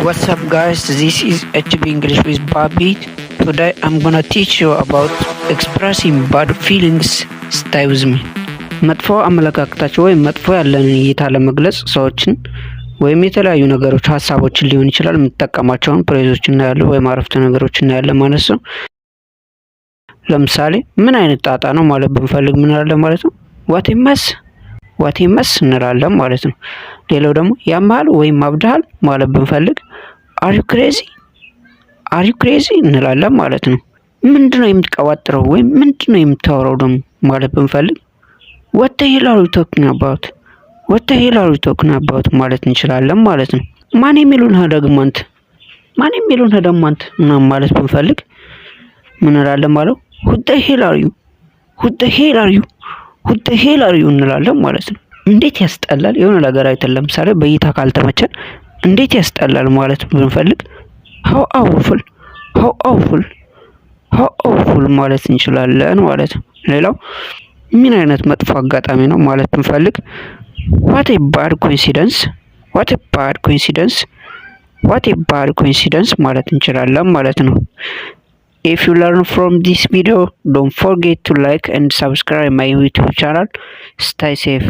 What's up guys, this is HB English with Bobby. Today I'm gonna teach you about expressing bad feelings. Stay with me. መጥፎ አመለካከታቸው ወይም መጥፎ ያለንን እይታ ለመግለጽ ሰዎችን ወይም የተለያዩ ነገሮች ሀሳቦችን ሊሆን ይችላል የምትጠቀማቸውን ፍሬዞችን እናያለን ወይም አረፍተ ነገሮችን እናያለን ማለት ነው። ለምሳሌ ምን አይነት ጣጣ ነው ማለት ብንፈልግ ምን አለ ማለት ነው? ዋት መስ እንላለን ማለት ነው። ሌላው ደግሞ ያማል ወይም አብዳል ማለት ብንፈልግ አር ዩ ክሬዚ እንላለን ማለት ነው። ምንድነው የምትቀባጥረው ወይም ምንድነው የምታወራው ደግሞ ማለት ብንፈልግ what the hell are you talking about ማለት እንችላለን ማለት ነው። ማን የሚሉን ደግሞንት ማለት ብንፈልግ ምን እንላለን ማለት who the hell are you እንላለን ማለት ነው። እንዴት ያስጠላል የሆነ ነገር አይተን ለምሳሌ በእይታ ካልተመቸን እንዴት ያስጠላል ማለት ብንፈልግ how awful ማለት እንችላለን ማለት ነው። ሌላው ምን አይነት መጥፎ አጋጣሚ ነው ማለት ብንፈልግ what a bad coincidence ማለት እንችላለን ማለት ነው። If you learn from this video, don't forget to like and subscribe my YouTube channel. Stay safe.